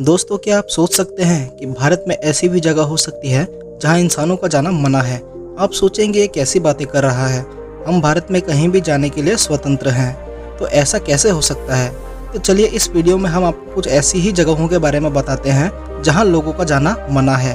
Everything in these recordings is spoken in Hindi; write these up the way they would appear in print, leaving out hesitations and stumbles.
दोस्तों, क्या आप सोच सकते हैं कि भारत में ऐसी भी जगह हो सकती है जहां इंसानों का जाना मना है। आप सोचेंगे ये कैसी बातें कर रहा है, हम भारत में कहीं भी जाने के लिए स्वतंत्र हैं, तो ऐसा कैसे हो सकता है। तो चलिए इस वीडियो में हम आपको कुछ ऐसी ही जगहों के बारे में बताते हैं जहां लोगों का जाना मना है।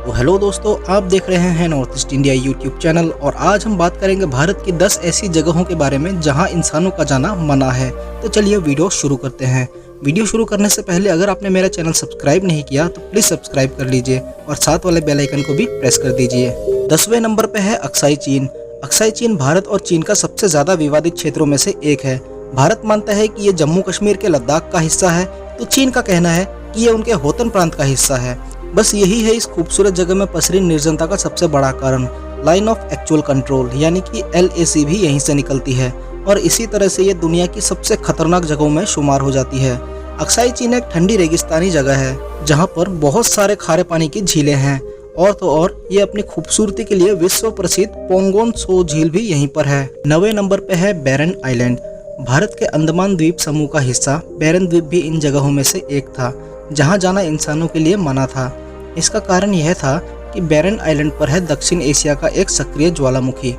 तो हेलो दोस्तों, आप देख रहे हैं north east India YouTube channel और आज हम बात करेंगे भारत की 10 ऐसी जगहों के बारे में जहां इंसानों का जाना मना है। तो चलिए वीडियो शुरू करते हैं। वीडियो शुरू करने से पहले अगर आपने मेरा चैनल सब्सक्राइब नहीं किया तो प्लीज सब्सक्राइब कर लीजिए और साथ वाले बेल आइकन को भी प्रेस कर दीजिए। 10वें नंबर पे है अक्साई चीन। अक्साई चीन भारत और चीन का सबसे ज्यादा विवादित क्षेत्रों में से एक है। भारत मानता है कि ये जम्मू कश्मीर के लद्दाख का हिस्सा है, तो चीन का कहना है कि ये उनके होतन प्रांत का हिस्सा है। बस यही है इस खूबसूरत जगह में पसरी निर्जनता का सबसे बड़ा कारण। लाइन ऑफ एक्चुअल कंट्रोल यानी कि LAC भी यहीं से निकलती है और इसी तरह से ये दुनिया की सबसे खतरनाक जगहों में शुमार हो जाती है। अक्साई चीन एक ठंडी रेगिस्तानी जगह है जहाँ पर बहुत सारे खारे पानी की झीलें हैं और तो और ये अपनी खूबसूरती के लिए विश्व प्रसिद्ध पोंगोन सो झील भी यहीं पर है। 9वें नंबर पे है बैरन आइलैंड। भारत के अंडमान द्वीप समूह का हिस्सा बैरन द्वीप भी इन जगहों में से एक था जहाँ जाना इंसानों के लिए मना था। इसका कारण यह था कि बैरन आइलैंड पर है दक्षिण एशिया का एक सक्रिय ज्वालामुखी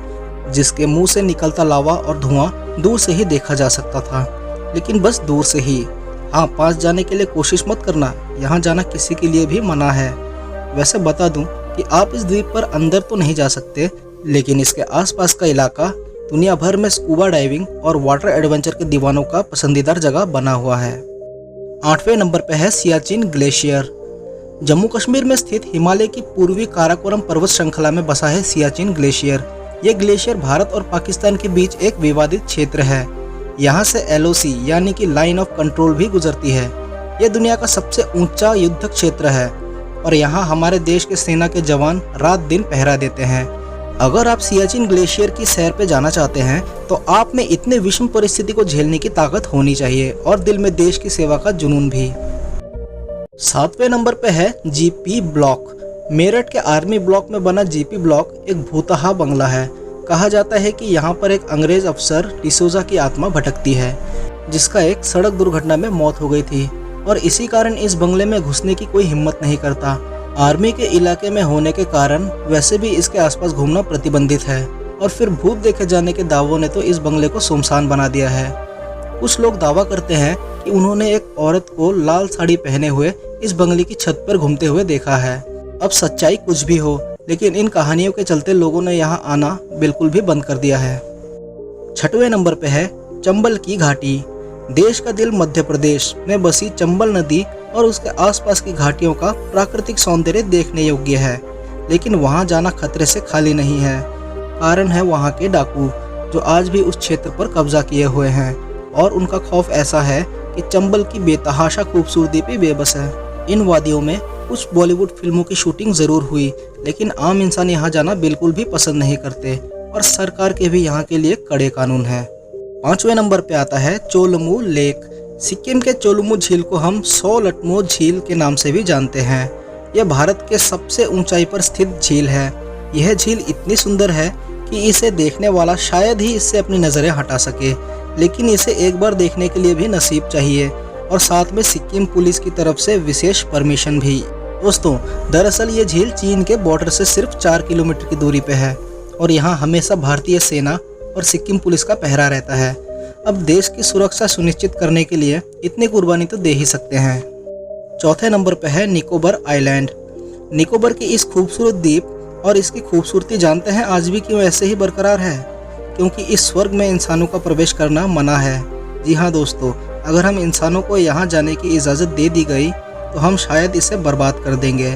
जिसके मुंह से निकलता लावा और धुआं दूर से ही देखा जा सकता था, लेकिन बस दूर से ही। हाँ, पास जाने के लिए कोशिश मत करना, यहाँ जाना किसी के लिए भी मना है। वैसे बता दूं कि आप इस द्वीप पर अंदर तो नहीं जा सकते, लेकिन इसके आसपास का इलाका दुनिया भर में स्कूबा डाइविंग और वाटर एडवेंचर के दीवानों का पसंदीदा जगह बना हुआ है। 8वें नंबर पर है सियाचिन ग्लेशियर। जम्मू कश्मीर में स्थित हिमालय की पूर्वी काराकोरम पर्वत श्रृंखला में बसा है सियाचिन ग्लेशियर। ये ग्लेशियर भारत और पाकिस्तान के बीच एक विवादित क्षेत्र है। यहाँ से LOC यानी कि लाइन ऑफ कंट्रोल भी गुजरती है। ये दुनिया का सबसे ऊंचा युद्ध क्षेत्र है और यहाँ हमारे देश के सेना के जवान रात दिन पहरा देते हैं। अगर आप सियाचिन ग्लेशियर की सैर पे जाना चाहते हैं तो आप में इतने विषम परिस्थिति को झेलने की ताकत होनी चाहिए और दिल में देश की सेवा का जुनून भी। 7वें नंबर पे है GP ब्लॉक। मेरठ के आर्मी ब्लॉक में बना GP ब्लॉक एक भूतहा बंगला है। कहा जाता है कि यहाँ पर एक अंग्रेज अफसर डिसोजा की आत्मा भटकती है जिसका एक सड़क दुर्घटना में मौत हो गई थी और इसी कारण इस बंगले में घुसने की कोई हिम्मत नहीं करता। आर्मी के इलाके में होने के कारण वैसे भी इसके आसपास घूमना प्रतिबंधित है और फिर भूत देखे जाने के दावों ने तो इस बंगले को सुनसान बना दिया है। कुछ लोग दावा करते हैं कि उन्होंने एक औरत को लाल साड़ी पहने हुए इस बंगले की छत पर घूमते हुए देखा है। अब सच्चाई कुछ भी हो, लेकिन इन कहानियों के चलते लोगों ने यहाँ आना बिल्कुल भी बंद कर दिया है। 6वें नंबर पे है चंबल की घाटी। देश का दिल मध्य प्रदेश में बसी चंबल नदी और उसके आसपास की घाटियों का प्राकृतिक सौंदर्य देखने योग्य है, लेकिन वहाँ जाना खतरे से खाली नहीं है। कारण है वहाँ के डाकू जो आज भी उस क्षेत्र पर कब्जा किए हुए हैं और उनका खौफ ऐसा है कि चंबल की बेतहाशा खूबसूरती पे बेबस है। इन वादियों में कुछ बॉलीवुड फिल्मों की शूटिंग जरूर हुई, लेकिन आम इंसान यहाँ जाना बिल्कुल भी पसंद नहीं करते और सरकार के भी यहाँ के लिए कड़े कानून हैं। 5वें नंबर पे आता है चोलुमु लेक। सिक्किम के चोलुमु झील को हम सो लटमो झील के नाम से भी जानते हैं। यह भारत के सबसे ऊंचाई पर स्थित झील है। यह झील इतनी सुंदर है कि इसे देखने वाला शायद ही इससे अपनी नजरें हटा सके, लेकिन इसे एक बार देखने के लिए भी नसीब चाहिए और साथ में सिक्किम पुलिस की तरफ से विशेष परमिशन भी। दोस्तों, दरअसल ये झील चीन के बॉर्डर से सिर्फ 4 किलोमीटर की दूरी पे है और यहाँ हमेशा भारतीय सेना और सिक्किम पुलिस का पहरा रहता है। अब देश की सुरक्षा सुनिश्चित करने के लिए इतनी कुर्बानी तो दे ही सकते हैं। 4थे नंबर पे है निकोबार आइलैंड। निकोबार की इस खूबसूरत द्वीप और इसकी खूबसूरती जानते हैं आज भी क्यों ऐसे ही बरकरार है? क्योंकि इस स्वर्ग में इंसानों का प्रवेश करना मना है। जी हाँ दोस्तों, अगर हम इंसानों को यहाँ जाने की इजाज़त दे दी गई तो हम शायद इसे बर्बाद कर देंगे।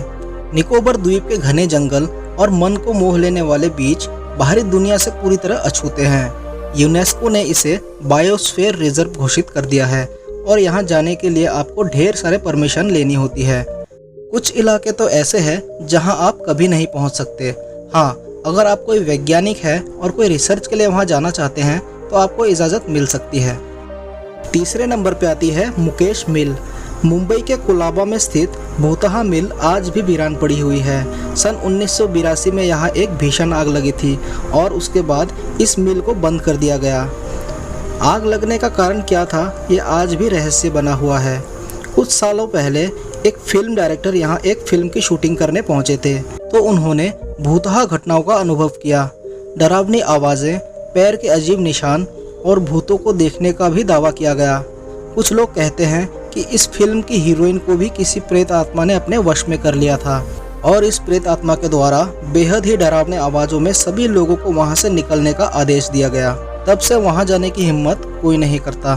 निकोबार द्वीप के घने जंगल और मन को मोह लेने वाले बीच बाहरी दुनिया से पूरी तरह अछूते हैं। यूनेस्को ने इसे बायोस्फीयर रिजर्व घोषित कर दिया है और यहाँ जाने के लिए आपको ढेर सारे परमिशन लेनी होती है। कुछ इलाके तो ऐसे हैं जहाँ आप कभी नहीं पहुँच सकते। हाँ, अगर आप कोई वैज्ञानिक है और कोई रिसर्च के लिए वहाँ जाना चाहते हैं तो आपको इजाज़त मिल सकती है। 3रे नंबर पे आती है मुकेश मिल। मुंबई के कोलाबा में स्थित भूतहा मिल आज भी वीरान पड़ी हुई है। सन 1982 में यहाँ एक भीषण आग लगी थी और उसके बाद इस मिल को बंद कर दिया गया। आग लगने का कारण क्या था ये आज भी रहस्य बना हुआ है। कुछ सालों पहले एक फिल्म डायरेक्टर यहाँ एक फिल्म की शूटिंग करने पहुंचे थे, तो उन्होंने भूतहा घटनाओं का अनुभव किया। डरावनी आवाज़ें, पैर के अजीब निशान और भूतों को देखने का भी दावा किया गया। कुछ लोग कहते हैं कि इस फिल्म की हीरोइन को भी किसी प्रेत आत्मा ने अपने वश में कर लिया था और इस प्रेत आत्मा के द्वारा बेहद ही डरावने आवाज़ों में सभी लोगों को वहाँ से निकलने का आदेश दिया गया। तब से वहाँ जाने की हिम्मत कोई नहीं करता।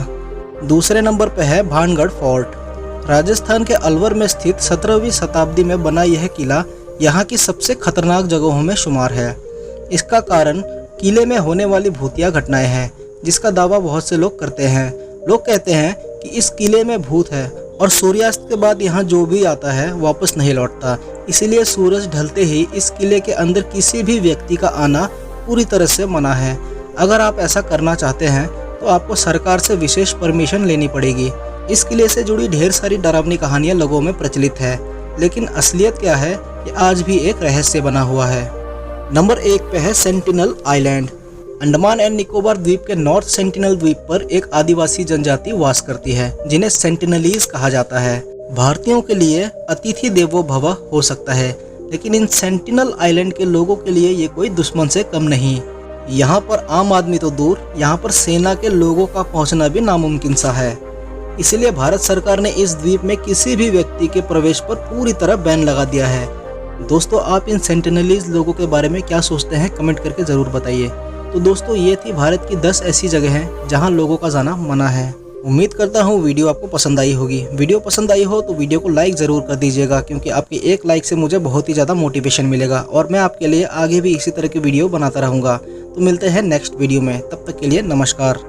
दूसरे नंबर पर है भानगढ़ फोर्ट। राजस्थान के अलवर में स्थित 17वीं शताब्दी में बना यह किला यहाँ की सबसे खतरनाक जगहों में शुमार है। इसका कारण किले में होने वाली भूतिया घटनाएं हैं, जिसका दावा बहुत से लोग करते हैं। लोग कहते हैं कि इस किले में भूत है और सूर्यास्त के बाद यहाँ जो भी आता है वापस नहीं लौटता। इसीलिए सूरज ढलते ही इस किले के अंदर किसी भी व्यक्ति का आना पूरी तरह से मना है। अगर आप ऐसा करना चाहते हैं तो आपको सरकार से विशेष परमिशन लेनी पड़ेगी। इस किले से जुड़ी ढेर सारी डरावनी कहानियां लोगों में प्रचलित है, लेकिन असलियत क्या है ये आज भी एक रहस्य बना हुआ है। नंबर 1 पे है sentinel island. Andaman and Nicobar द्वीप के नॉर्थ सेंटिनल द्वीप पर एक आदिवासी जनजाति वास करती है, जिन्हें सेंटिनलीज कहा जाता है। भारतीयों के लिए अतिथि देवो भव हो सकता है, लेकिन इन सेंटिनल आइलैंड के लोगों के लिए ये कोई दुश्मन से कम नहीं। यहाँ पर आम आदमी तो दूर, यहाँ पर सेना के लोगों का पहुँचना भी नामुमकिन सा है। इसलिए भारत सरकार ने इस द्वीप में किसी भी व्यक्ति के प्रवेश पर पूरी तरह बैन लगा दिया है। दोस्तों, आप इन सेंटिनलीज लोगों के बारे में क्या सोचते हैं, कमेंट करके ज़रूर बताइए। तो दोस्तों, ये थी भारत की 10 ऐसी जगह हैं जहां लोगों का जाना मना है। उम्मीद करता हूं वीडियो आपको पसंद आई होगी। वीडियो पसंद आई हो तो वीडियो को लाइक ज़रूर कर दीजिएगा, क्योंकि आपके एक लाइक से मुझे बहुत ही ज़्यादा मोटिवेशन मिलेगा और मैं आपके लिए आगे भी इसी तरह की वीडियो बनाता रहूँगा। तो मिलते हैं नेक्स्ट वीडियो में, तब तक के लिए नमस्कार।